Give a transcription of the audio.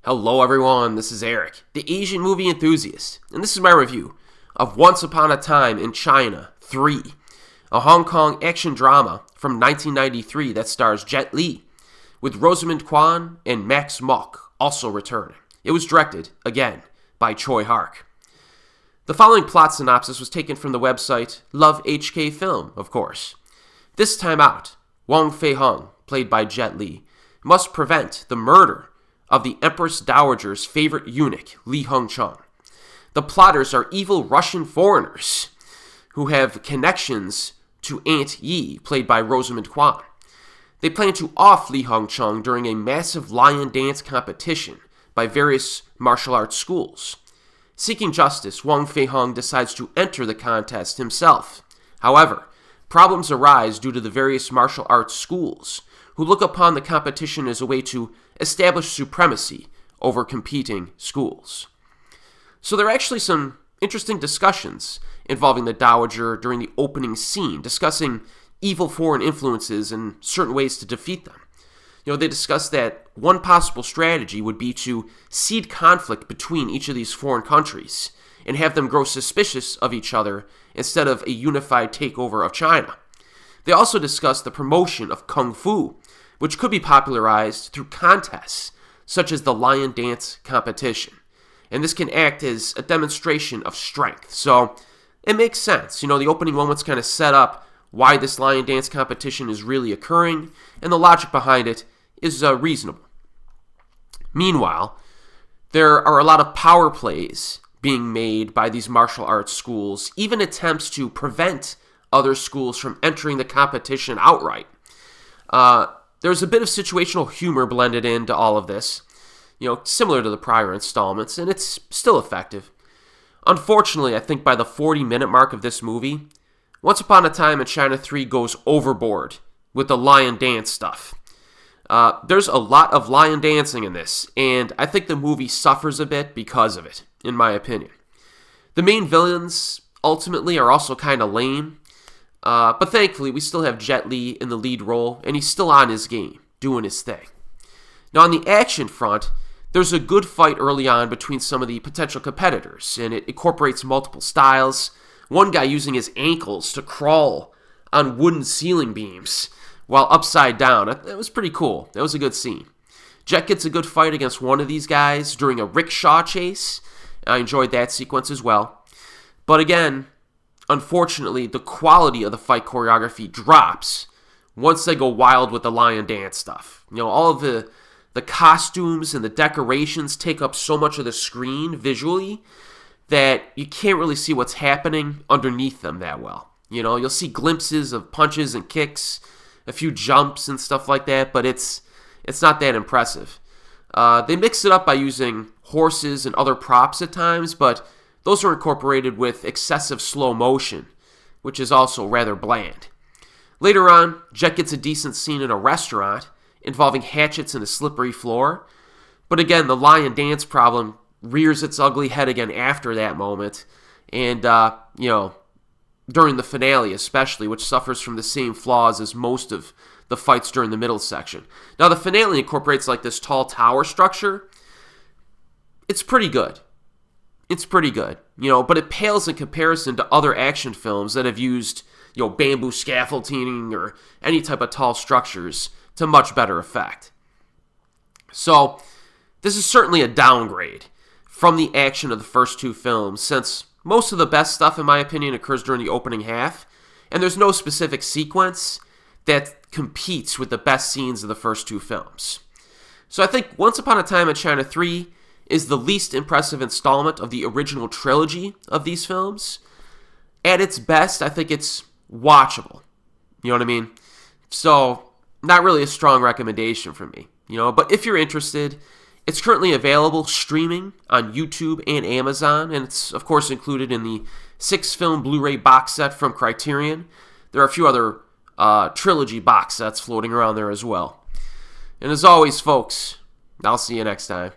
Hello everyone, this is Erik, the Asian movie enthusiast, and this is my review of Once Upon a Time in China 3, a Hong Kong action drama from 1993 that stars Jet Li, with Rosamund Kwan and Max Mock also returning. It was directed, again, by Tsui Hark. The following plot synopsis was taken from the website Love HK Film, of course. This time out, Wang Fei-hung, played by Jet Li, must prevent the murder of the Empress Dowager's favorite eunuch, Li Hongcheng. The plotters are evil Russian foreigners who have connections to Aunt Yi, played by Rosamund Kwan. They plan to off Li Hongcheng during a massive lion dance competition by various martial arts schools. Seeking justice, Wang Fei-hung decides to enter the contest himself. However, problems arise due to the various martial arts schools, who look upon the competition as a way to establish supremacy over competing schools. So there are actually some interesting discussions involving the Dowager during the opening scene, discussing evil foreign influences and certain ways to defeat them. They discuss that one possible strategy would be to seed conflict between each of these foreign countries and have them grow suspicious of each other instead of a unified takeover of China. They also discuss the promotion of Kung Fu, which could be popularized through contests such as the lion dance competition. And this can act as a demonstration of strength. So it makes sense. The opening moments kind of set up why this lion dance competition is really occurring, and the logic behind it is reasonable. Meanwhile, there are a lot of power plays being made by these martial arts schools, even attempts to prevent other schools from entering the competition outright. There's a bit of situational humor blended into all of this, similar to the prior installments, and it's still effective. Unfortunately, I think by the 40-minute mark of this movie, Once Upon a Time in China 3 goes overboard with the lion dance stuff. There's a lot of lion dancing in this, and I think the movie suffers a bit because of it, in my opinion. The main villains ultimately are also kind of lame. But thankfully, we still have Jet Li in the lead role, and he's still on his game, doing his thing. Now, on the action front, there's a good fight early on between some of the potential competitors, and it incorporates multiple styles. One guy using his ankles to crawl on wooden ceiling beams while upside down. That was pretty cool. That was a good scene. Jet gets a good fight against one of these guys during a rickshaw chase. I enjoyed that sequence as well. But again, unfortunately, the quality of the fight choreography drops once they go wild with the lion dance stuff. All of the costumes and the decorations take up so much of the screen visually that you can't really see what's happening underneath them that well. You'll see glimpses of punches and kicks, a few jumps and stuff like that, but it's not that impressive. They mix it up by using horses and other props at times, but those are incorporated with excessive slow motion, which is also rather bland. Later on, Jet gets a decent scene in a restaurant involving hatchets and a slippery floor. But again, the lion dance problem rears its ugly head again after that moment. And, during the finale especially, which suffers from the same flaws as most of the fights during the middle section. Now, the finale incorporates like this tall tower structure. It's pretty good. But it pales in comparison to other action films that have used, bamboo scaffolding or any type of tall structures to much better effect. So, this is certainly a downgrade from the action of the first two films, since most of the best stuff, in my opinion, occurs during the opening half, and there's no specific sequence that competes with the best scenes of the first two films. So I think Once Upon a Time in China 3 is the least impressive installment of the original trilogy of these films. At its best, I think it's watchable. You know what I mean? So, not really a strong recommendation for me. But if you're interested, it's currently available streaming on YouTube and Amazon, and it's, of course, included in the 6-film Blu-ray box set from Criterion. There are a few other trilogy box sets floating around there as well. And as always, folks, I'll see you next time.